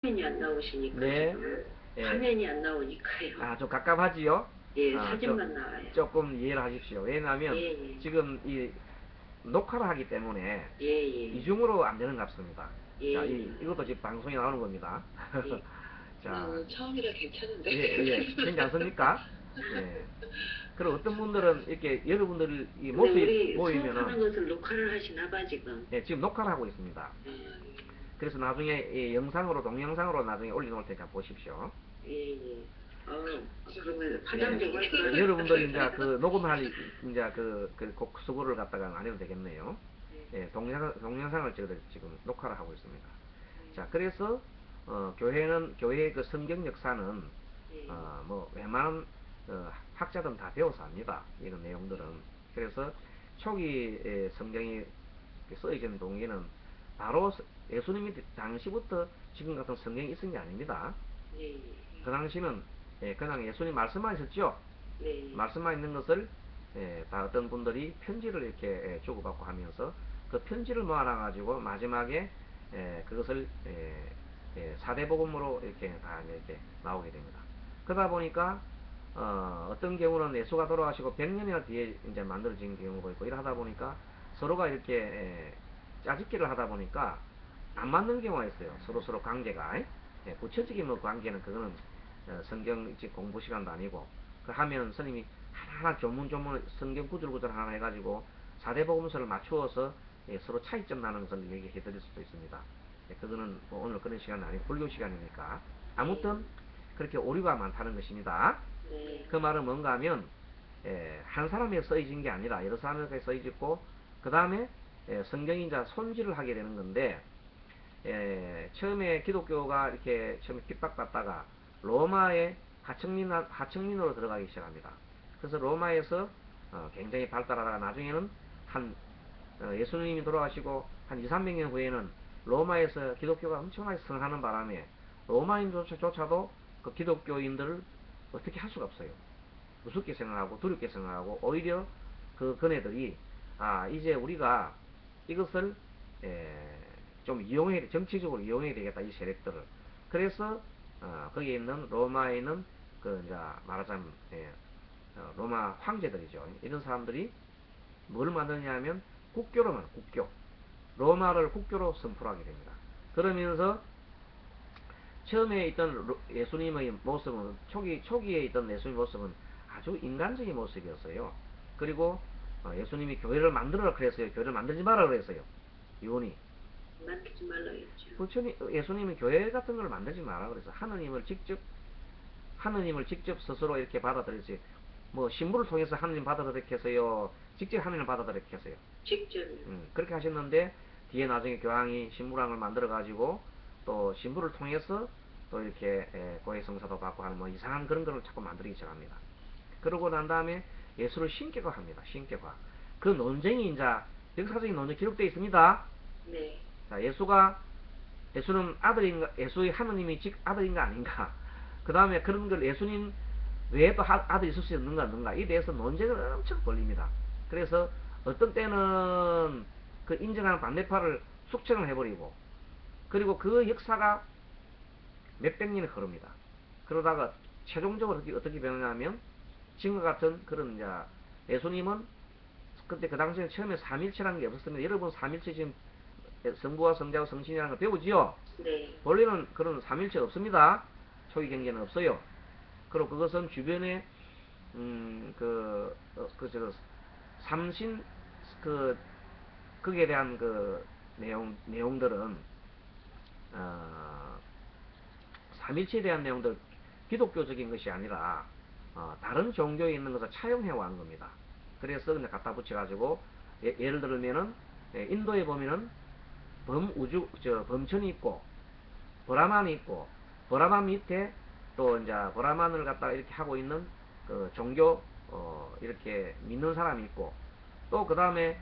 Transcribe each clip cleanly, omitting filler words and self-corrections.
화면이 안 나오시니까 네. 지금 예. 화면이 안 나오니까요. 아, 좀 갑갑하지요? 예, 사진만 나와요. 조금 이해를 하십시오. 왜냐하면 예, 예. 지금 이 녹화를 하기 때문에 예, 예. 이중으로 안 되는 것 같습니다. 예, 자, 예. 이것도 지금 방송에 나오는 겁니다. 예. 자, 오늘 처음이라 괜찮은데. 예, 예. 괜찮습니까? 예. 그리고 어떤 분들은 이렇게 여러분들이 이 근데 모습이 우리 수업하는 보이면은, 것을 녹화를 하시나 봐 지금. 예, 지금 녹화를 하고 있습니다. 그래서 나중에 이 영상으로, 동영상으로 나중에 올려놓을 테니까 보십시오. 예, 예. 그러면 예. 화장 좀 할까요? 여러분들이 이제 그 녹음할 이제 곡 수고를 갖다가 안 해도 되겠네요. 예, 동영상을 지금 녹화를 하고 있습니다. 자, 그래서 교회의 그 성경 역사는 뭐 웬만한 학자들은 다 배워서 압니다. 이런 내용들은. 그래서 초기 성경이 쓰여진 동기는 바로 예수님이 당시부터 지금 같은 성경이 있은 게 아닙니다. 예, 그 당시는 그냥 예수님 말씀만 있었죠. 네. 말씀만 있는 것을 다 어떤 분들이 편지를 이렇게 주고받고 하면서 그 편지를 모아놔 가지고 마지막에 그것을 사대복음으로 이렇게 다 이렇게 나오게 됩니다. 그러다 보니까 어떤 경우는 예수가 돌아가시고 100년이나 뒤에 이제 만들어진 경우가 있고 이러다 보니까 서로가 이렇게 짜집기를 하다 보니까 안 맞는 경우가 있어요. 서로 관계가. 구체적인 뭐 관계는 그거는 성경 공부 시간도 아니고 그 하면 스님이 하나하나 조문 성경 구절 하나 해가지고 사대복음서를 맞추어서 서로 차이점 나는 것을 얘기해 드릴 수도 있습니다. 그거는 뭐 오늘 그런 시간은 아니고 불교 시간이니까 아무튼 그렇게 오류가 많다는 것입니다. 그 말은 뭔가 하면 한 사람에게 써있는 게 아니라 여러 사람에게 써있고 그 다음에 성경이 이제 손질을 하게 되는 건데 처음에 기독교가 이렇게 처음에 핍박받다가 로마의 하층민으로 들어가기 시작합니다. 그래서 로마에서 굉장히 발달하다가 나중에는 예수님이 돌아가시고 한 2, 300년 후에는 로마에서 기독교가 엄청나게 성하는 바람에 로마인조차도 그 기독교인들을 어떻게 할 수가 없어요. 무섭게 생각하고 두렵게 생각하고 오히려 그 그네들이 이제 우리가 이것을 좀 정치적으로 이용해야 되겠다, 이 세력들을. 그래서 거기에 있는 로마에 있는 그 이제 말하자면 로마 황제들이죠. 이런 사람들이 뭘 만드냐면 국교로만 국교, 로마를 국교로 선포하게 됩니다. 그러면서 처음에 있던 예수님의 모습은 초기에 있던 예수님의 모습은 아주 인간적인 모습이었어요. 그리고 예수님이 교회를 만들어라 그랬어요. 교회를 만들지 마라 그랬어요. 유언이. 만들지 말라 했죠. 예수님이 교회 같은 걸 만들지 마라 그래서 하느님을 직접 스스로 이렇게 받아들이지 뭐 신부를 통해서 하느님 받아들이게 해서요. 직접 하느님을 받아들이게 했어요. 직접. 그렇게 하셨는데 뒤에 나중에 교황이 신부랑을 만들어 가지고 또 신부를 통해서 또 이렇게 고해 성사도 받고 하는 뭐 이상한 그런 거를 자꾸 만들기 시작합니다. 그러고 난 다음에 예수를 신격화합니다. 신격화. 그 논쟁이 이제 역사적인 논쟁 기록되어 있습니다. 네. 자, 예수는 아들인가, 예수의 하느님이 아들인가 아닌가. 그 다음에 그런 걸 예수님 외에 또 아들이 있을 수 없는가, 이 대해서 논쟁을 엄청 벌립니다. 그래서 어떤 때는 그 인정하는 반대파를 숙청을 해버리고, 그리고 그 역사가 몇백 년이 흐릅니다. 그러다가 최종적으로 어떻게 변하냐면, 지금과 같은 그런 이제 예수님은 그때 그 당시에 처음에 삼일체라는 게 없었습니다. 여러분 삼일체 지금 성부와 성자와 성신이라는 걸 배우지요? 네. 원래는 그런 삼일체 없습니다. 초기 경계는 없어요. 그리고 그것은 주변에 삼신 거기에 대한 그 내용들은 삼일체에 대한 내용들 기독교적인 것이 아니라 다른 종교에 있는 것을 차용해 왔는 겁니다. 그래서 그냥 갖다 붙여가지고 예를 들면은 인도에 보면은 범천이 있고 브라만이 있고 브라만 밑에 또 이제 브라만을 갖다가 이렇게 하고 있는 그 종교 이렇게 믿는 사람이 있고 또 그 다음에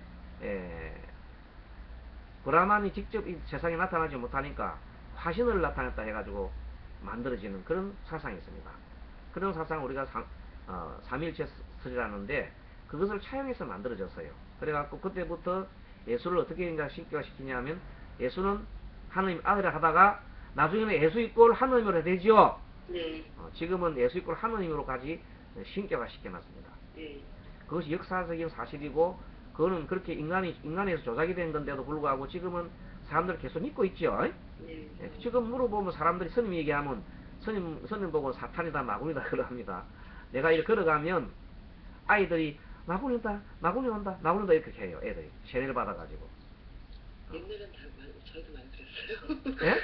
브라만이 직접 이 세상에 나타나지 못하니까 화신을 나타냈다 해가지고 만들어지는 그런 사상이 있습니다. 그런 사상을 우리가 삼일체설이라는데 그것을 차용해서 만들어졌어요. 그래갖고 그때부터 예수를 어떻게 이제 신격화시키냐면 예수는 하느님 아들을 하다가 나중에는 예수이꼴 하느님으로 해야 되죠. 네. 지금은 예수이꼴 하느님으로까지 신격화 시켜놨습니다. 네. 그것이 역사적인 사실이고, 그거는 그렇게 인간에서 조작이 된 건데도 불구하고 지금은 사람들 계속 믿고 있죠. 네. 지금 물어보면 사람들이 스님 얘기하면 스님 보고 사탄이다, 마군이다 그럽니다. 내가 이렇게 걸어가면 아이들이 마군이 온다, 마군이 온다, 마군이 온다 이렇게 해요. 애들이 세뇌를 받아가지고. 옛날엔 저희도 많이 그랬어요. 예?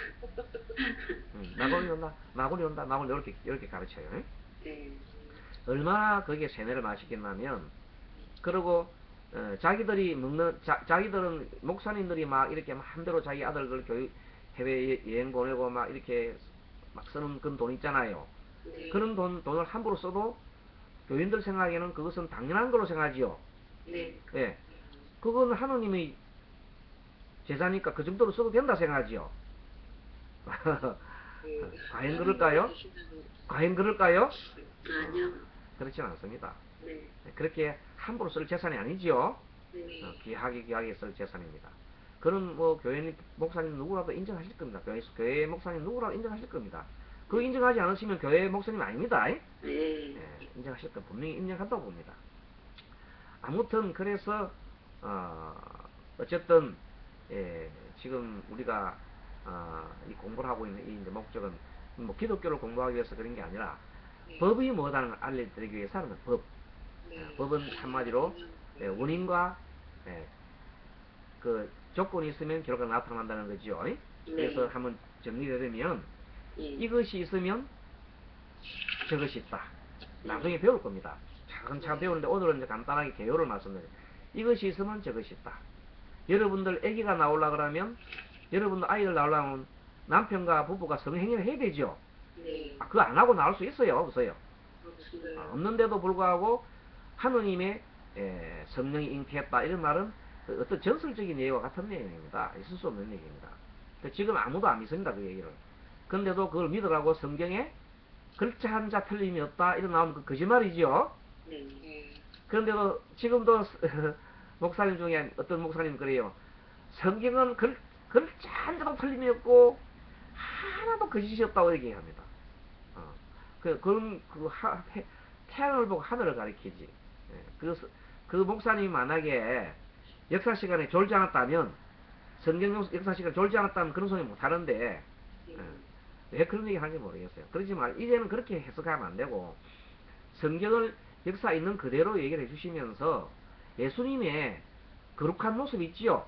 마군이 온다, 마군이 온다, 마군이 이렇게 가르쳐요. 네. 얼마나 거기에 세뇌를 마시겠냐면, 그리고 자기들이 먹는 자기들은 목사님들이 막 이렇게 마음대로 자기 아들들 교육 해외 여행 보내고 막 이렇게 막 쓰는 그런 돈 있잖아요. 네. 그런 돈을 함부로 써도 교인들 생각에는 그것은 당연한 걸로 생각하지요. 네. 예, 그건 하느님의 제자니까 그 정도로 써도 된다 생각하지요. 과연 그럴까요? 과연 그럴까요? 아니요. 그렇지는 않습니다. 네. 그렇게 함부로 쓸 재산이 아니지요. 네. 귀하게 쓸 재산입니다. 그런 뭐 교회 목사님 누구라도 인정하실 겁니다. 교회 목사님 누구라도 인정하실 겁니다. 그 인정하지 않으시면 교회 목사님 아닙니다. 네. 인정하실 거 분명히 인정한다고 봅니다. 아무튼 그래서 어쨌든 지금 우리가 이 공부를 하고 있는 이 이제 목적은 뭐 기독교를 공부하기 위해서 그런 게 아니라 법이 뭐다는 걸 알려드리기 위해서 하는 법. 법은 한마디로 원인과 그 조건이 있으면 결과가 나타난다는 거죠. 그래서 한번 정리를 하면 이것이 있으면 저것이 있다. 나중에 배울 겁니다. 차근차근 배우는데 오늘은 이제 간단하게 개요를 말씀드려요. 이것이 있으면 저것이 있다. 여러분들 아기가 나오려 그러면 여러분들 아이를 나오려면 남편과 부부가 성행위를 해야 되죠. 그거 안 하고 나올 수 있어요? 없어요? 없는데도 불구하고 하느님의 성령이 잉태했다 이런 말은 어떤 전설적인 얘기와 같은 내용입니다. 있을 수 없는 얘기입니다. 지금 아무도 안 믿습니다. 그 얘기를. 근데도 그걸 믿으라고 성경에 글자 한자 틀림이 없다 이런 나오면 그 거짓말이죠. 그런데도 지금도 목사님 중에 어떤 목사님 그래요. 성경은 글자 한자도 틀림이 없고 하나도 거짓이 없다고 얘기합니다. 태양을 보고 하늘을 가리키지. 그 목사님이 만약에 역사 시간에 졸지 않았다면, 성경 역사 시간에 졸지 않았다면 그런 소리 못 하는데, 왜 그런 얘기 하는지 모르겠어요. 그렇지만 이제는 그렇게 해석하면 안 되고, 성경을 역사 있는 그대로 얘기를 해주시면서 예수님의 거룩한 모습 있지요?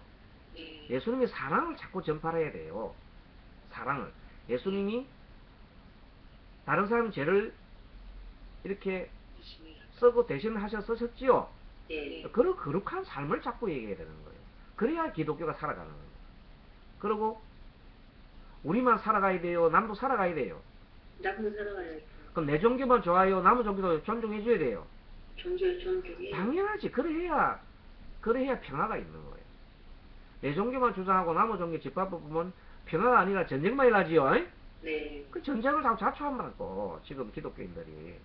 예수님의 사랑을 자꾸 전파해야 돼요. 사랑을. 예수님이 다른 사람 죄를 이렇게 쓰고 대신하셔서 쓰셨지요? 그런 거룩한 삶을 자꾸 얘기해야 되는 거예요. 그래야 기독교가 살아가는 거예요. 그리고 우리만 살아가야 돼요? 남도 살아가야 돼요? 남도 살아가야죠. 그럼 내 종교만 좋아요? 남의 종교도 존중해줘야 돼요? 존중해. 당연하지. 그래야 평화가 있는 거예요. 내 종교만 주장하고 남의 종교 집합을 평화가 아니라 전쟁만 일하지요? 네. 그 전쟁을 자꾸 자초한다고 지금 기독교인들이.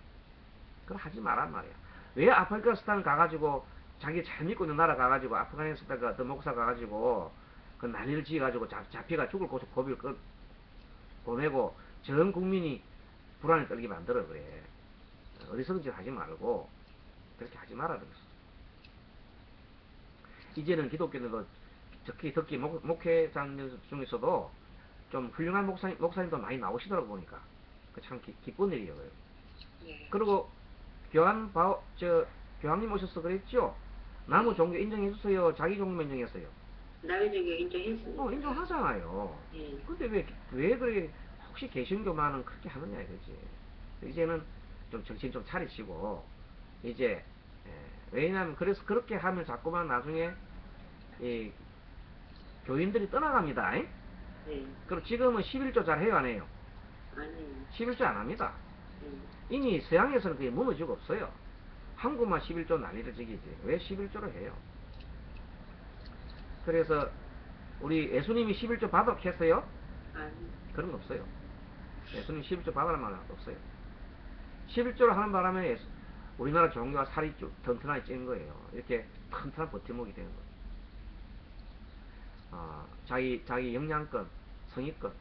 그걸 하지 말란 말이야. 왜 아프가니스탄 가가지고 자기 잘 믿고 있는 나라 가가지고 아프가니스탄 그 어떤 목사 가가지고 그 난리를 지어가지고 잡혀가 죽을 고비를 보내고 전 국민이 불안에 떨게 만들어 그래. 어리석은 짓 하지 말고 그렇게 하지 말아 그랬어. 이제는 기독교인들도 특히 목회장 중에서도 좀 훌륭한 목사님도 많이 나오시더라고 보니까. 그 참 기쁜 일이에요. 그리고 교황님 오셔서 그랬죠? 남의 종교 인정해주세요. 자기 종교만 인정했어요. 남의 종교 인정했습니다. 인정하잖아요. 근데 왜 그래, 혹시 개신교만은 그렇게 하느냐 이거지. 이제는 좀 정신 좀 차리시고, 이제, 왜냐면, 그래서 그렇게 하면 자꾸만 나중에, 교인들이 떠나갑니다. 그럼 지금은 11조 잘 해요, 안 해요? 아니요. 11조 안 합니다. 이미 서양에서는 그게 무너지고 없어요. 한국만 11조 난리를 지기지. 왜 11조를 해요? 그래서 우리 예수님이 11조 받았겠어요? 아니. 그런 거 없어요. 예수님 11조 받을 만한 거 없어요. 11조를 하는 바람에 우리나라 종교가 살이 튼튼하게 찐 거예요. 이렇게 튼튼한 버팀목이 되는 거예요. 자기 영양권, 성의권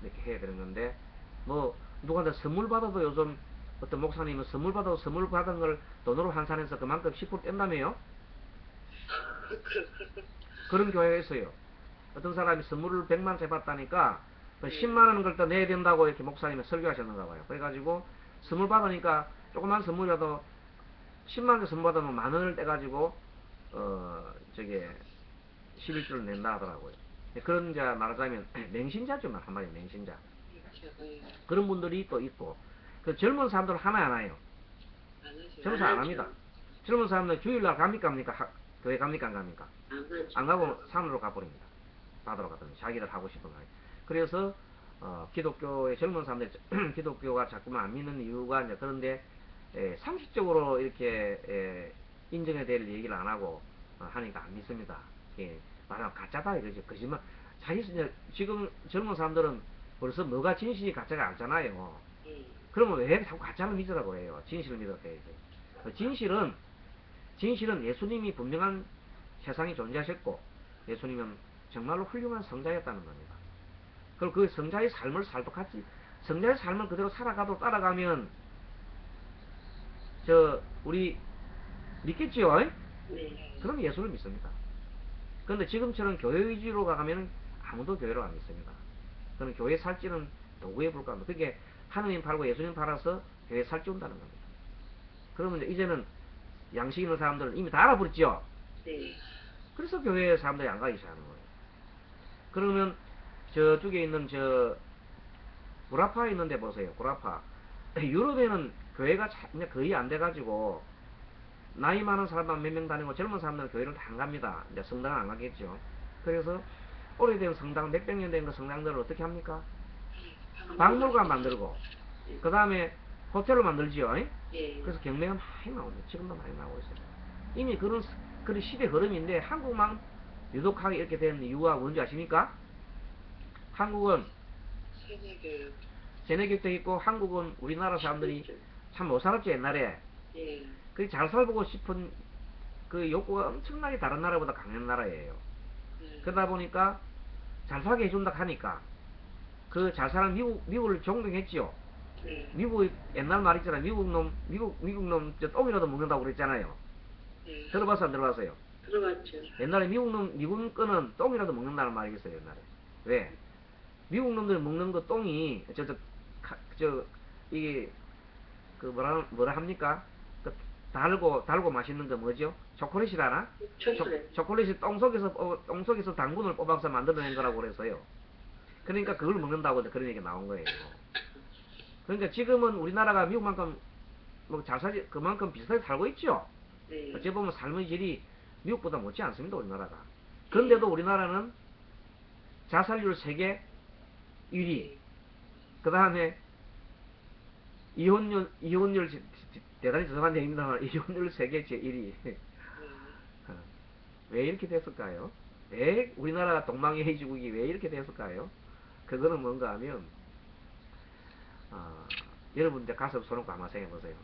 이렇게 해야 되는 건데, 뭐 누구한테 선물 받아도 요즘 어떤 목사님은 선물 받아도 선물 받은 걸 돈으로 환산해서 그만큼 10% 뗀다며요? 그런 교회가 있어요. 어떤 사람이 선물을 100만원짜리 받다니까 10만원 걸 더 내야 된다고 이렇게 목사님이 설교하셨는가 봐요. 그래가지고 선물 받으니까 조그만 선물이라도 10만원 선물 받으면 만원을 떼가지고 저게 11조를 낸다 하더라고요. 그런 자 말하자면 맹신자죠, 한마디 맹신자. 그런 분들이 또 있고, 그 젊은 사람들 하나 안 와요. 젊은 사람 안 합니다. 젊은 사람들 주일날 갑니까? 교회 갑니까? 안 갑니까? 안 가고 산으로 가버립니다. 바다로 가든지 자기들 하고 싶은 거. 그래서 기독교의 젊은 사람들 기독교가 자꾸만 안 믿는 이유가 이제 그런데 상식적으로 이렇게 인정해야 될 얘기를 안 하고 하니까 안 믿습니다. 말하면 가짜다 이거죠. 거짓말. 지금 젊은 사람들은 벌써 뭐가 진실이 가짜가 알잖아요. 그러면 왜 자꾸 가짜를 믿으라고 해요? 진실을 믿으라고 해야지. 진실은 예수님이 분명한 세상에 존재하셨고, 예수님은 정말로 훌륭한 성자였다는 겁니다. 그리고 그 성자의 삶을 살도록 성자의 삶을 그대로 살아가도록 따라가면 우리 믿겠지요? 네. 그럼 예수를 믿습니다. 그런데 지금처럼 교회 위주로 가면 아무도 교회를 안 믿습니다. 그는 교회 살찌는 도구에 불과합니다. 그게 하느님 팔고 예수님 팔아서 교회 살찌운다는 겁니다. 그러면 이제는 양식 있는 사람들은 이미 다 알아버렸죠? 네. 그래서 교회 사람들이 안 가기 시작하는 거예요. 그러면 저쪽에 있는 구라파에 있는데 보세요. 구라파. 유럽에는 교회가 거의 안 돼가지고 나이 많은 사람만 몇 명 다니고 젊은 사람들은 교회를 다 안 갑니다. 이제 성당은 안 가겠죠. 그래서 오래된 성당, 몇백 년 된 그 성당들을 어떻게 합니까? 박물관 만들고, 그 다음에 호텔을 만들지요. 예. 그래서 경매가 많이 나옵니다. 지금도 많이 나오고 있어요. 이미 그런 시대 흐름인데 한국만 유독하게 이렇게 된 이유가 뭔지 아십니까? 한국은 세뇌교육도 있고, 한국은 우리나라 사람들이 참 못 살았죠, 옛날에. 예. 그 잘 살보고 싶은 그 욕구가 엄청나게 다른 나라보다 강한 나라예요. 그러다 보니까 잘 살게 해준다 하니까 그 잘 사는 미국을 존경했지요. 미국 옛날 말 있잖아요. 미국 놈 똥이라도 먹는다고 그랬잖아요. 들어봤어 안 들어봤어요? 들어봤죠. 옛날에 미국 거는 똥이라도 먹는다는 말이 있어요. 옛날에. 왜? 미국 놈들 먹는 거 똥이 이게 그 뭐라 합니까? 그 달고 맛있는 거 뭐죠? 초콜릿이라나? 초콜릿이 똥 속에서 당분을 뽑아서 만들어낸 거라고 그랬어요. 그러니까 그걸 먹는다고 그런 얘기가 나온 거예요. 그러니까 지금은 우리나라가 미국만큼 잘 살지 그만큼 비슷하게 살고 있죠. 어찌 보면 삶의 질이 미국보다 못지 않습니다. 우리나라가. 그런데도 우리나라는 자살률 세계 1위, 그 다음에 이혼율 대단히 죄송한 얘기입니다만 이혼율 세계 제1위. 왜 이렇게 됐을까요? 왜 우리나라가 동방예의지국이 왜 이렇게 됐을까요? 그거는 뭔가 하면 여러분 이제 가슴 손놓고 한번 생각해보세요.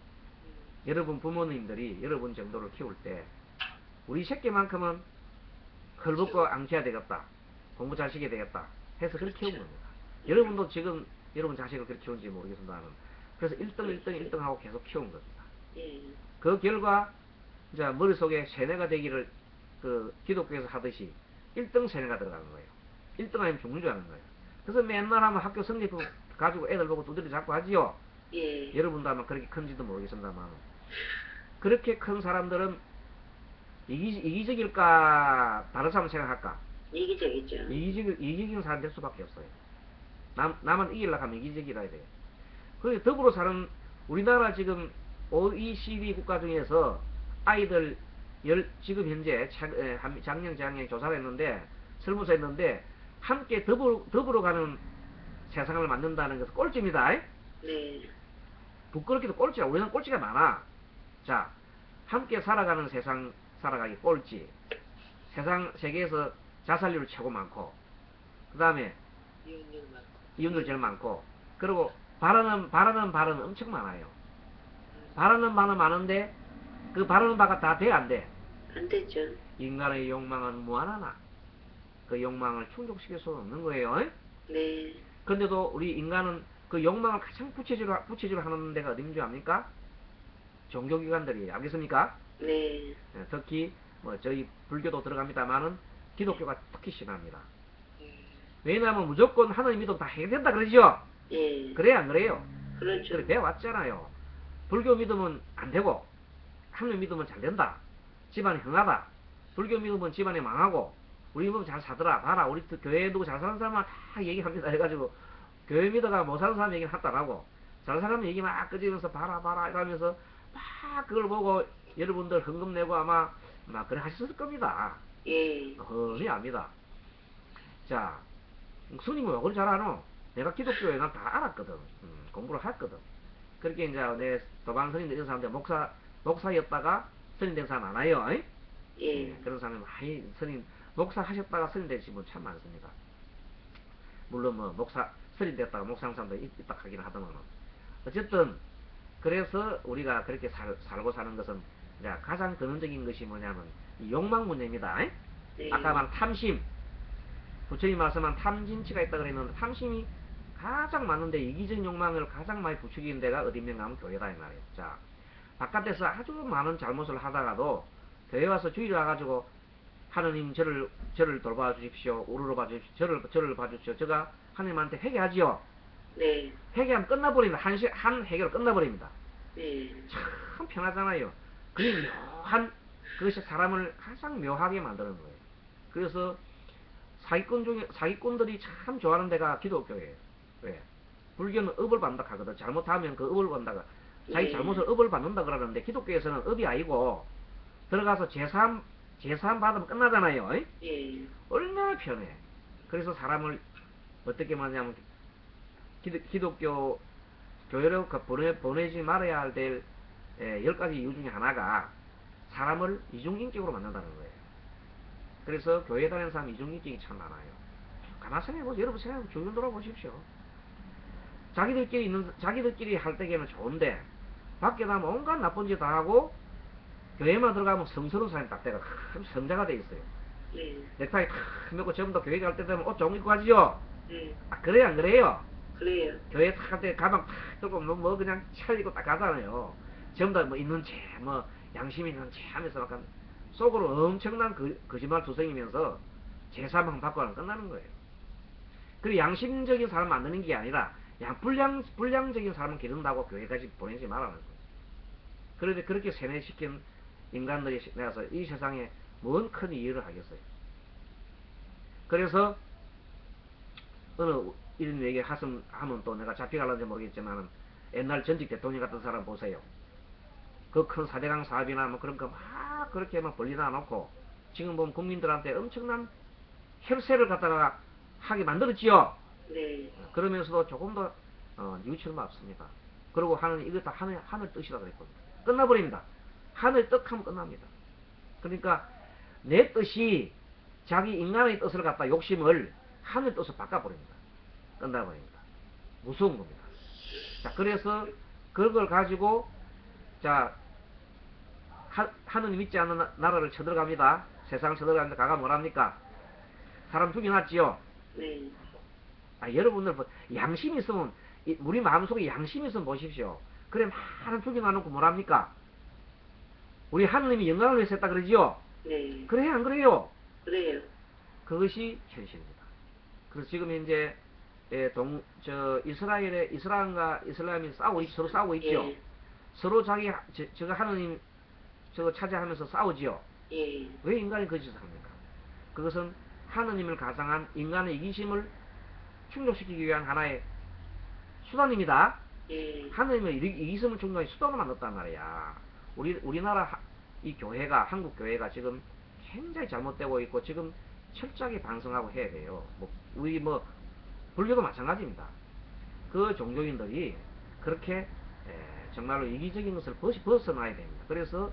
여러분 부모님들이 여러분 정도를 키울 때 우리 새끼만큼은 헐벗고 앙치야 되겠다, 공부 잘 시켜야 되겠다 해서 그렇게 키운 겁니다. 여러분도 지금 여러분 자식을 그렇게 키운지 모르겠습니다만, 그래서 1등 하고 계속 키운 겁니다. 그 결과 이제 머릿속에 세뇌가 되기를 그 기독교에서 하듯이 1등 세뇌가 들어가는 거예요. 1등 아니면 죽는 줄 아는 거예요. 그래서 맨날 하면 학교 성적 가지고 애들 보고 두드려 잡고 하지요. 여러분도 아마 그렇게 큰지도 모르겠습니다만, 그렇게 큰 사람들은 이기적일까 다른 사람 생각할까? 이기적이죠. 이기적인 사람 될 수밖에 없어요. 나만 이기려고 하면 이기적이라 해야 돼요. 그래서 더불어 사는 우리나라 지금 OECD 국가 중에서 아이들 지금 현재 작년 재작년 조사를 했는데 설문조 했는데 함께 더불어 가는 세상을 만든다는 것은 꼴찌입니다. 네. 부끄럽게도 꼴찌야. 우리는 꼴찌가 많아. 자, 함께 살아가는 세상 살아가기 꼴찌. 세계에서 자살률 최고 많고, 그 다음에 이혼율 제일 많고, 그리고 바라는 엄청 많아요. 바라는 바는 많은데 그 바라는 바가 다 돼 안 돼? 안 되죠. 인간의 욕망은 무한하나 그 욕망을 충족시킬 수 없는 거예요. 네. 그런데도 우리 인간은 그 욕망을 가장 부채질로 하는 데가 어딘 줄 압니까? 종교기관들이 알겠습니까? 네. 예, 특히 뭐 저희 불교도 들어갑니다만은 기독교가 특히 심합니다. 왜냐하면 무조건 하나님 믿으면 다 해결된다 그러죠. 예. 그래야 안 그래요? 그렇죠. 그래 배워왔잖아요. 불교 믿으면 안 되고 하나님 믿으면 잘 된다. 집안이 흥하다. 불교 믿으면 집안이 망하고 우리 믿으면 잘 사더라. 봐라 우리 교회에 두고 잘 사는 사람은 다 얘기합니다. 해가지고 교회 믿어가 못 사는 사람 얘기는 하더라고. 잘 사람 얘기 막 끄집어서 봐라 이러면서 막 그걸 보고 여러분들 헌금 내고 아마 막 그래 하셨을 겁니다. 예. 흔히 압니다. 자, 스님은 왜 그걸 잘 아노? 내가 기독교에 난 다 알았거든. 공부를 했거든. 그렇게 이제 내 도반 스님 된 사람들 목사였다가 스님 된 사람 많아요. 예. 그런 사람이 많이 스님 목사 하셨다가 스님 되신 분 참 많습니다. 물론 뭐 목사 스님 됐다가 목사 한 사람도 있다 하긴 하더만 어쨌든 그래서 우리가 그렇게 살고 사는 것은 이제 가장 근원적인 것이 뭐냐면 이 욕망 문제입니다. 네. 아까 말한 탐심, 부처님 말씀한 탐진치가 있다 그랬는데 탐심이 가장 많은데 이기적 욕망을 가장 많이 부추기는 데가 어디면 하면 교회다 이 말이에요. 자, 바깥에서 아주 많은 잘못을 하다가도 교회 와서 주의를 와가지고 하느님 저를 돌봐 주십시오. 우르르 봐 주십시오. 저를 봐주십시오. 제가 하느님한테 회개하지요. 네. 회개하면 끝나버립니다. 한 해결 끝나버립니다. 네. 참 편하잖아요. 그게 묘한 그것이 사람을 가장 묘하게 만드는 거예요. 그래서 사기꾼들이 참 좋아하는 데가 기독교예요. 왜? 불교는 업을 받는다 하거든. 잘못하면 그 업을 받는다. 자기 잘못을 업을 받는다 그러는데 기독교에서는 업이 아니고 들어가서 제사함 받으면 끝나잖아요. 예. 얼마나 편해. 그래서 사람을 어떻게 말하냐면 기독교 교회로 보내지 말아야 할 10가지 이유 중에 하나가 사람을 이중인격으로 만든다는 거예요. 그래서 교회 다니는 사람 이중인격이 참 많아요. 가만히 생각해보세요. 여러분 생각해보세요. 주변 돌아보십시오. 자기들끼리 할 때에는 좋은데 밖에 나면 온갖 나쁜 짓 다 하고 교회만 들어가면 성스러운 사람이 딱 돼가 참 성자가 돼 있어요. 네. 넥타이 탁 메고 전부 다 교회 갈 때 되면 옷 좋은 거 입고 가지요. 네. 그래요 안 그래요? 그래요. 교회 탁 할 때 가방 탁 들고 뭐 그냥 차리고 딱 가잖아요. 전부 다 뭐 있는 채 뭐 양심 있는 채 하면서 약간 속으로 엄청난 거짓말 투성이면서 제사만 받고 하면 끝나는 거예요. 그리고 양심적인 사람 만드는 게 아니라 불량적인 사람을 기른다고 교회까지 보내지 말라는 거예요. 그런데 그렇게 세뇌시킨 인간들이 내가서 이 세상에 뭔 큰 이해를 하겠어요. 그래서 어느 이런 얘기 하면 또 내가 잡혀갈는지 모르겠지만 옛날 전직 대통령 같은 사람 보세요. 그 큰 사대강 사업이나 뭐 그런 거 막 그렇게 막 벌리다 놓고 지금 보면 국민들한테 엄청난 혈세를 갖다가 하게 만들었지요. 네. 그러면서도 조금 더 뉘우치는 없습니다. 그리고 하는 이거 다 하늘 뜻이라 그랬거든요. 끝나버립니다. 하늘 뜻하면 끝납니다. 그러니까 내 뜻이 자기 인간의 뜻을 갖다 욕심을 하늘 뜻으로 바꿔버립니다. 끝나버립니다. 무서운 겁니다. 자, 그래서 그걸 가지고 자 하느님 믿지 않는 나라를 쳐들어갑니다. 세상을 쳐들어가는데 가가 뭐랍니까? 사람 죽여놨지요. 네. 여러분들 양심이 있으면 우리 마음속에 양심이 있으면 보십시오. 그래 많은 죽여놔놓고 뭐랍니까? 우리 하느님이 영광을 위해서 했다 그러지요? 네. 그래요 안 그래요? 그래요. 그것이 현실입니다. 그래서 지금 이제 이스라엘과 이슬람이 서로 싸우고 있죠. 예. 서로 저거 하느님 저거 차지하면서 싸우지요. 예. 왜 인간이 거짓을 합니까? 그것은 하느님을 가상한 인간의 이기심을 충족시키기 위한 하나의 수단입니다. 예. 하느님의 이기심을 충족하는 수단으로 만들었단 말이야. 우리나라 이 교회가 한국 교회가 지금 굉장히 잘못되고 있고 지금 철저하게 반성하고 해야 돼요. 우리 불교도 마찬가지입니다. 그 종교인들이 그렇게 정말로 이기적인 것을 벗어나야 됩니다. 그래서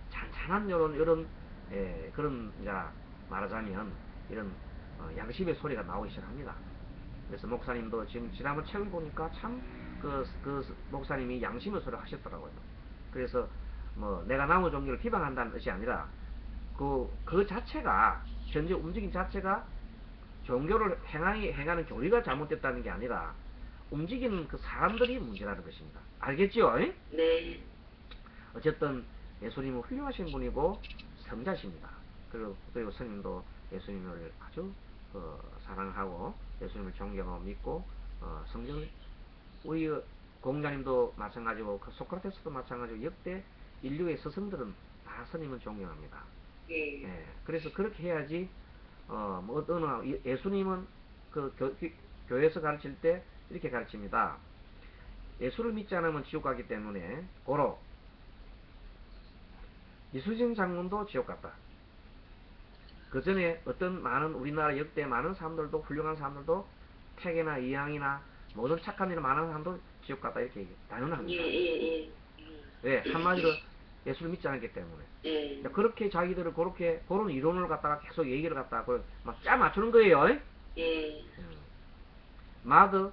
잔잔한 이런 그런 이제 말하자면 이런 양심의 소리가 나오기 시작합니다. 그래서 목사님도 지금 지난번 책을 보니까 참 그 목사님이 양심의 소리를 하셨더라고요. 그래서 내가 남의 종교를 비방한다는 뜻이 아니라 그 자체가 현재 움직임 자체가 종교를 행하는 교리가 잘못됐다는 게 아니라 움직이는 그 사람들이 문제라는 것입니다. 알겠죠? 네. 어쨌든 예수님은 훌륭하신 분이고 성자십니다. 그리고 스님도 예수님을 아주 사랑하고 예수님을 존경하고 믿고 성경을 우리 공자님도 마찬가지고 그 소크라테스도 마찬가지고 역대 인류의 스승들은 다 스님을 존경합니다. 예. 예, 그래서 그렇게 해야지 예수님은 그 교회에서 가르칠 때 이렇게 가르칩니다. 예수를 믿지 않으면 지옥 가기 때문에 고로 이수진 장군도 지옥 갔다. 그 전에 어떤 많은 우리나라 역대 많은 사람들도 훌륭한 사람들도 태계나 이항이나 모든 착한 일을 많은 사람도 지옥 갔다 이렇게 단언합니다. 예. 왜? 한마디로 예수를 믿지 않았기 때문에. 예. 그렇게 자기들을 그런 이론을 갖다가 계속 얘기를 갖다가 막 짜 맞추는 거예요. 예. 마더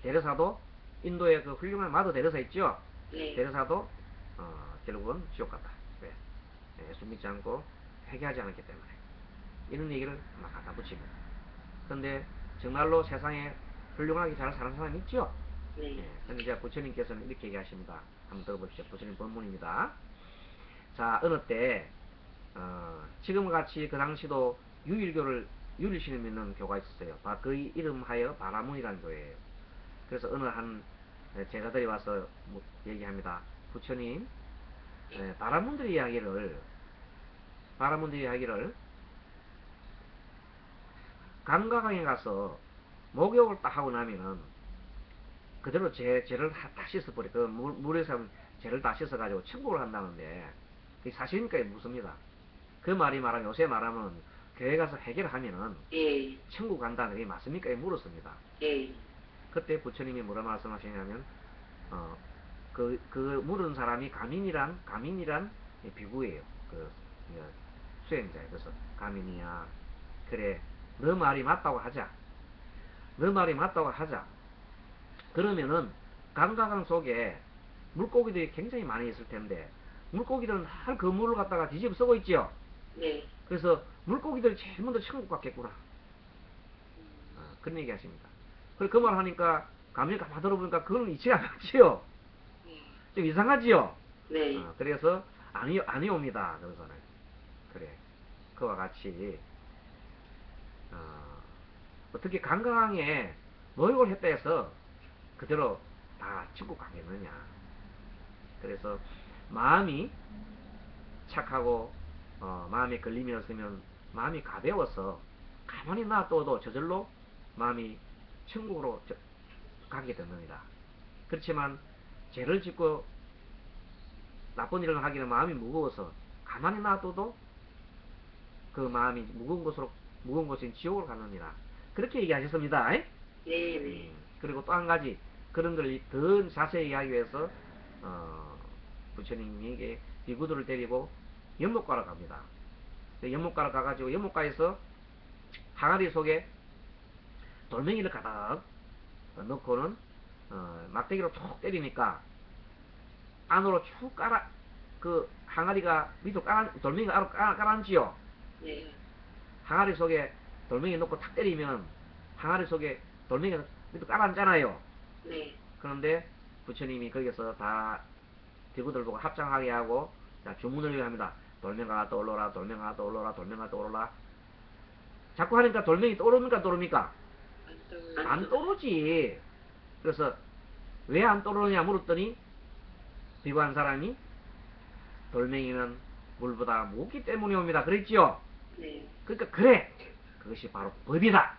데레사도 인도의 그 훌륭한 마더 데레사 있죠? 네. 데레사도 결국은 지옥 갔다. 왜? 예수 믿지 않고 회개하지 않았기 때문에. 이런 얘기를 막 갖다 붙입니다. 그런데 정말로 세상에 훌륭하게 잘 사는 사람이 있죠? 네. 근데 이제 부처님께서는 이렇게 얘기하십니다. 한번 들어보십시오. 부처님 본문입니다. 자, 어느 때 지금 같이 그 당시도 유일신을 믿는 교가 있었어요. 그 이름하여 바라문이라는 교회예요. 그래서 어느 한 제자들이 와서 얘기합니다. 부처님, 바라문들의 이야기를 강가강에 가서 목욕을 딱 하고 나면은 그대로 죄를 다 씻어버려. 그 물에서 죄를 다 씻어가지고 천국을 한다는데 그게 사실입니까? 묻습니다. 그 말이 말하면 요새 말하면 교회 가서 회개를 하면은 예. 천국 간다는 게 맞습니까? 물었습니다. 예. 그때 부처님이 뭐라 말씀하시냐면 그 물은 사람이 가민이란 비구예요. 그 수행자예요. 그래서 가민이야. 그래, 너 말이 맞다고 하자. 그러면은 강가강 속에 물고기들이 굉장히 많이 있을 텐데 물고기들은 할 그 물을 갖다가 뒤집어 쓰고 있지요. 네. 그래서 물고기들이 제일 먼저 천국 갔겠구나. 그런 얘기 하십니다. 그 말 하니까 가만히 들어보니까 그건 이치가 안 맞지요. 좀 이상하지요. 네. 그래서 아니옵니다. 그래서는 그래, 그와 같이 어떻게 강강에 노력을 했다 해서 그대로 다 천국 가겠느냐. 그래서 마음이 착하고 마음에 걸림이 없으면 마음이 가벼워서 가만히 놔둬도 저절로 마음이 천국으로 가게 됩니다. 그렇지만 죄를 짓고 나쁜 일을 하기는 마음이 무거워서 가만히 놔둬도 그 마음이 무거운 곳인 지옥으로 가느니라. 그렇게 얘기하셨습니다. 네. 그리고 또 한 가지 그런 걸 더 자세히 이야기 위해서 부처님에게 비구들을 데리고 연못가로 갑니다. 연못가로 가가지고 연못가에서 항아리 속에 돌멩이를 가득 넣고는 막대기로 툭 때리니까 안으로 쭉 그 항아리가 밑으로 돌멩이가 깔아앉지요. 네. 항아리 속에 돌멩이 넣고 탁 때리면 항아리 속에 돌멩이가 밑으로 깔아앉잖아요. 네. 그런데 부처님이 거기서 다 비구들 보고 합장하게 하고 주문을 합니다. 돌멩이가 떠올라라, 돌멩이가 떠올라라, 돌멩이가 떠오르라. 자꾸 하니까 돌멩이 떠오릅니까? 떠오릅니까? 안 떠오르지. 그래서 왜 안 떠오르냐 물었더니 비구한 사람이 돌멩이는 물보다 무겁기 때문에 옵니다. 그랬지요? 네. 그러니까 그래. 그것이 바로 법이다.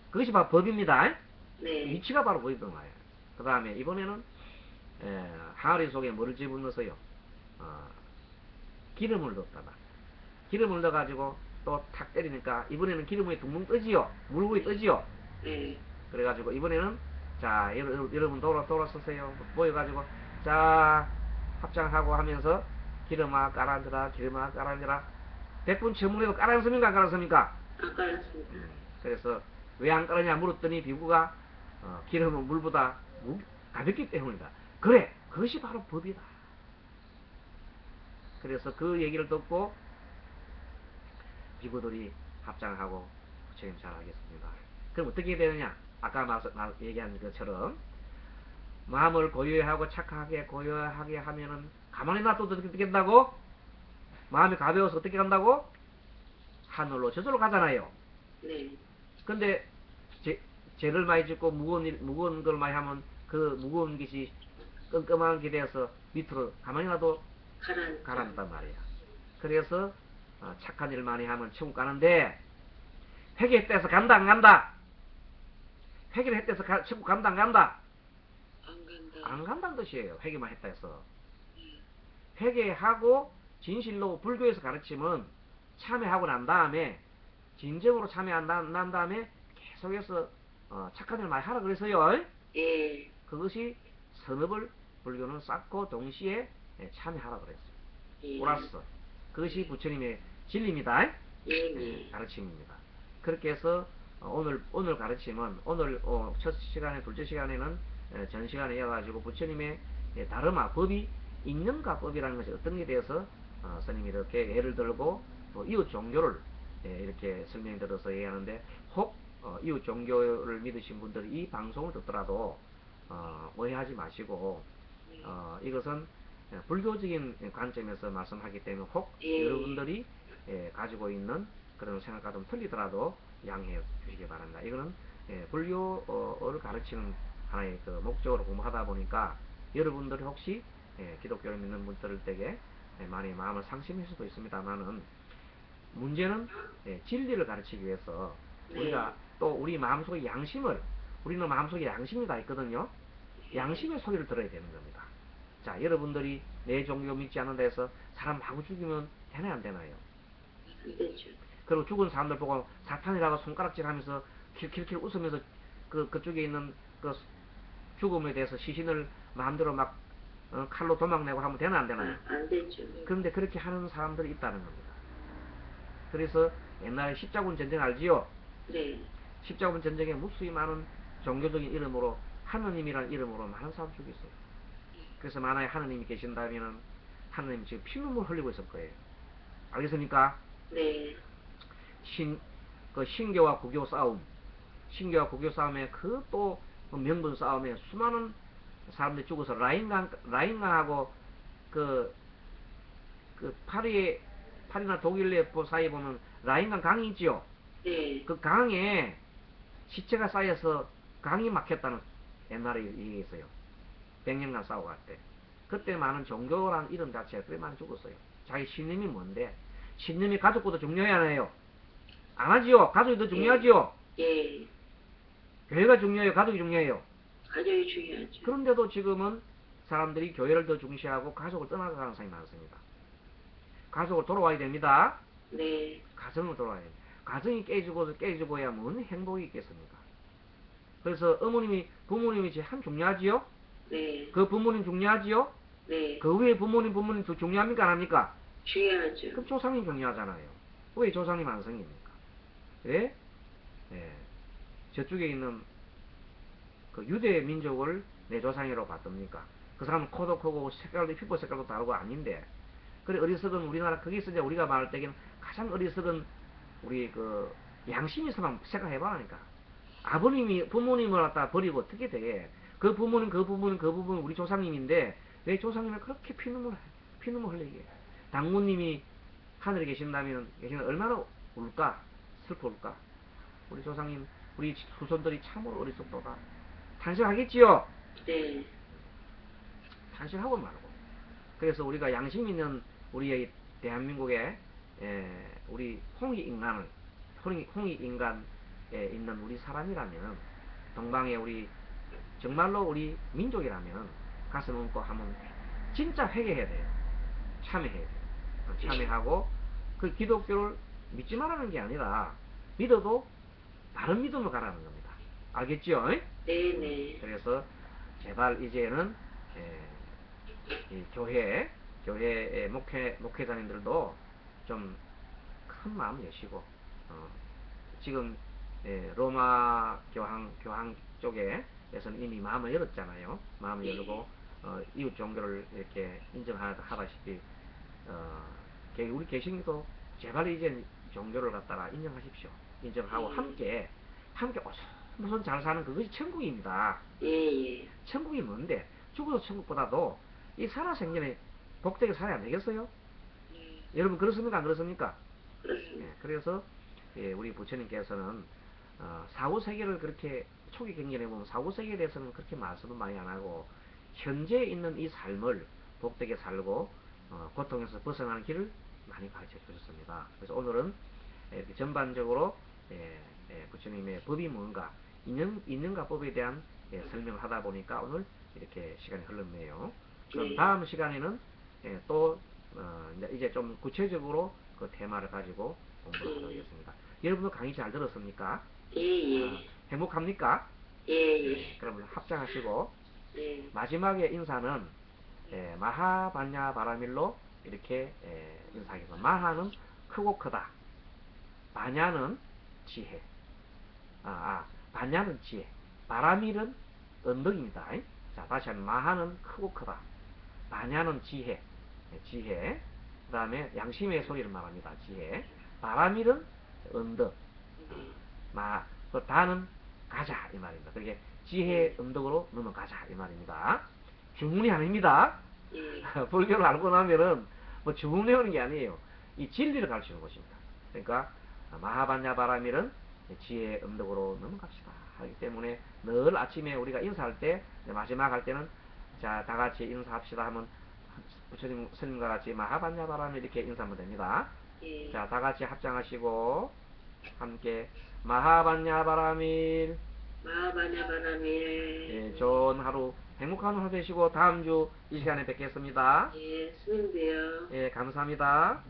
그것이 바로 법입니다. 네. 위치가 바로 법이던 거예요. 그 다음에 이번에는 항아리 속에 뭐를 집어넣어서요. 기름을 넣었다가 기름을 넣어가지고 또 탁 때리니까 이번에는 기름이 둥둥 뜨지요. 물 위에 뜨지요. 네. 그래가지고 이번에는 자 여러분 돌아서세요. 모여가지고 자 합장하고 하면서 기름아 깔아앉으라, 기름아 깔아앉으라. 100분 처문에도 깔아앉습니까? 안 깔아앉습니까? 안 깔았습니다. 그래서 왜 안 깔았냐 물었더니 비구가 기름은 물보다 가볍기 때문이다. 그래, 그것이 바로 법이다. 그래서 그 얘기를 듣고 비구들이 합장하고 부처님 잘 알겠습니다. 그럼 어떻게 되느냐? 아까 얘기한 것처럼 마음을 고요하고 착하게 고요하게 하면은 가만히 놔둬도 어떻게 된다고? 마음이 가벼워서 어떻게 간다고? 하늘로 저절로 가잖아요. 네. 근데 죄를 많이 짓고 무거운 걸 많이 하면 그 무거운 것이 끔끔한 게 되어서 밑으로 가만히 놔도 가라앉단 말이야. 그래서 착한 일 많이 하면 천국 가는데 회개했다 해서 간다 안 간다? 회개를 했다 해서 천국 간다 안 간다? 안 간다. 안 간다는 뜻이에요. 회개만 했다 해서. 네. 회개하고 진실로 불교에서 가르치면 참회하고 난 다음에 진정으로 참회한 난 다음에 계속해서 착한 일 많이 하라 그래서요. 예. 그것이 선업을 불교는 쌓고 동시에 참회하라 그랬어요. 예. 옳았어. 그것이 부처님의 진리입니다. 예. 가르침입니다. 그렇게 해서 오늘 가르침은 오늘 첫 시간에 둘째 시간에는 전 시간에 이어가지고 부처님의 다르마 법이 인연과 법이라는 것이 어떤 게 대해서 스님이 이렇게 예를 들고 또 이웃 종교를 이렇게 설명드려서 얘기하는데 혹 이웃 종교를 믿으신 분들이 이 방송을 듣더라도 오해하지 마시고 이것은 불교적인 관점에서 말씀하기 때문에 혹 여러분들이 가지고 있는 그런 생각과 좀 틀리더라도 양해해 주시기 바랍니다. 이거는 불교를 가르치는 하나의 그 목적으로 공부하다 보니까 여러분들이 혹시 기독교를 믿는 분들 댁에 많이 마음을 상심할 수도 있습니다만은 문제는 진리를 가르치기 위해서 우리가 또 우리 마음속에 우리는 마음속에 양심이 다 있거든요. 양심의 소리를 들어야 되는 겁니다. 자, 여러분들이 내 종교 믿지 않는다 해서 사람 마구 죽이면 되나요 안 되나요? 안 되죠. 그리고 죽은 사람들 보고 사탄이라고 손가락질 하면서 킬킬킬 웃으면서 그쪽에 있는 그 죽음에 대해서 시신을 마음대로 막 칼로 도망내고 하면 되나 안 되나요? 안 되죠. 그런데 그렇게 하는 사람들이 있다는 겁니다. 그래서 옛날에 십자군 전쟁 알지요? 네. 십자군 전쟁에 무수히 많은 종교적인 이름으로 하느님이라는 이름으로 많은 사람 죽였어요. 그래서 만약에 하느님이 계신다면은 하느님 지금 피눈물 흘리고 있을 거예요. 알겠습니까? 네. 신교와 구교 싸움에 그 또 명분 싸움에 수많은 사람들이 죽어서 라인강하고 그 파리나 독일 내부 사이에 보면 라인강 강이 있지요. 네. 그 강에 시체가 쌓여서 강이 막혔다는 옛날에 얘기했어요. 100년간 싸워갈 때. 그때 많은 종교라는 이름 자체가 꽤 많이 죽었어요. 자기 신념이 뭔데? 신념이 가족보다 중요해 안 해요? 안 하지요? 가족이 더 중요하지요? 예. 교회가 중요해요? 가족이 중요해요? 가족이 중요하죠. 그런데도 지금은 사람들이 교회를 더 중시하고 가족을 떠나가는 사람이 많습니다. 가족을 돌아와야 됩니다. 네. 가정을 돌아와야 됩니다. 가정이 깨지고야 뭔 행복이 있겠습니까? 그래서 부모님이 참 중요하지요? 네. 그 부모님 중요하지요? 네. 그 위에 부모님 더 중요합니까? 안 합니까? 중요하죠. 그럼 조상님 중요하잖아요. 왜 조상님 안 생깁니까? 왜? 예. 저쪽에 있는 그 유대 민족을 내 조상이라고 봤습니까? 그 사람은 코도 크고 색깔도 피부 색깔도 다르고 아닌데 그래 어리석은 우리나라 거기서 이제 우리가 말할 때는 가장 어리석은 우리 그 양심이 있어만 생각해봐라니까. 부모님을 갖다 버리고 어떻게 돼? 그 부모님 우리 조상님인데 왜 조상님을 그렇게 피눈물 흘리게 해? 당무님이 하늘에 계시면 얼마나 울까? 슬퍼울까? 우리 조상님, 우리 후손들이 참으로 어리석도다. 탄식하겠지요? 네. 탄식하고 말고. 그래서 우리가 양심 있는 우리의 대한민국에 우리 홍익인간에 있는 우리 사람이라면 동방에 우리 정말로 우리 민족이라면 가슴 얹고 하면 진짜 회개해야 돼요. 참회해야 돼요. 참회하고 그 기독교를 믿지 말라는 게 아니라 믿어도 바른 믿음으로 가라는 겁니다. 알겠죠? 네네. 그래서 제발 이제는 이 교회의 목회자님들도 좀 큰 마음 내시고 지금 로마 교황 쪽에서는 이미 마음을 열었잖아요. 마음을 열고 이웃 종교를 이렇게 인정하다시피 우리 개신교도 제발 이제 종교를 갖다가 인정하십시오. 인정하고 함께 무슨 잘 사는 그것이 천국입니다. 예. 천국이 뭔데? 죽어도 천국보다도 이 살아생전에 복되게 살아야 안 되겠어요? 예. 여러분 그렇습니까? 안 그렇습니까? 그렇습니다. 예, 그래서 우리 부처님께서는 사후세계를 그렇게 초기 경전에 보면 사후세계에 대해서는 그렇게 말씀을 많이 안 하고 현재 있는 이 삶을 복되게 살고 고통에서 벗어나는 길을 많이 가르쳐 주셨습니다. 그래서 오늘은 이렇게 전반적으로 부처님의 법이 뭔가 인연과 법에 대한 설명을 하다 보니까 오늘 이렇게 시간이 흘렀네요. 그럼 네. 다음 시간에는 또 이제 좀 구체적으로 그 테마를 가지고 공부를 하도록 하겠습니다. 여러분도 강의 잘 들었습니까? 예. 행복합니까? 예. 그러면 합장하시고 예. 마지막에 인사는 마하반야 바라밀로 이렇게 인사하겠습니다. 마하는 크고 크다. 반야는 지혜. 반야는 지혜. 바라밀은 언덕입니다. 자, 다시 한번 마하는 크고 크다. 반야는 지혜. 지혜. 그 다음에 양심의 소리를 말합니다. 지혜. 바라밀은 언덕. 그 다는 가자 이 말입니다. 그게 지혜의 언덕으로 넘어가자 이 말입니다. 주문이 아닙니다. 예. 불교를 알고 나면은 뭐 주문 외우는 게 아니에요. 이 진리를 가르치는 것입니다. 그러니까 마하반야 바라밀은 지혜의 언덕으로 넘어갑시다 하기 때문에 늘 아침에 우리가 인사할 때 마지막 할 때는 자 다같이 인사합시다 하면 부처님 스님과 같이 마하반야 바라밀 이렇게 인사하면 됩니다. 예. 자 다같이 합장하시고 함께 마하반야 바라밀. 마하반야 바라밀. 좋은 하루 행복한 하루 되시고 다음 주 이 시간에 뵙겠습니다. 예. 스님도요. 감사합니다.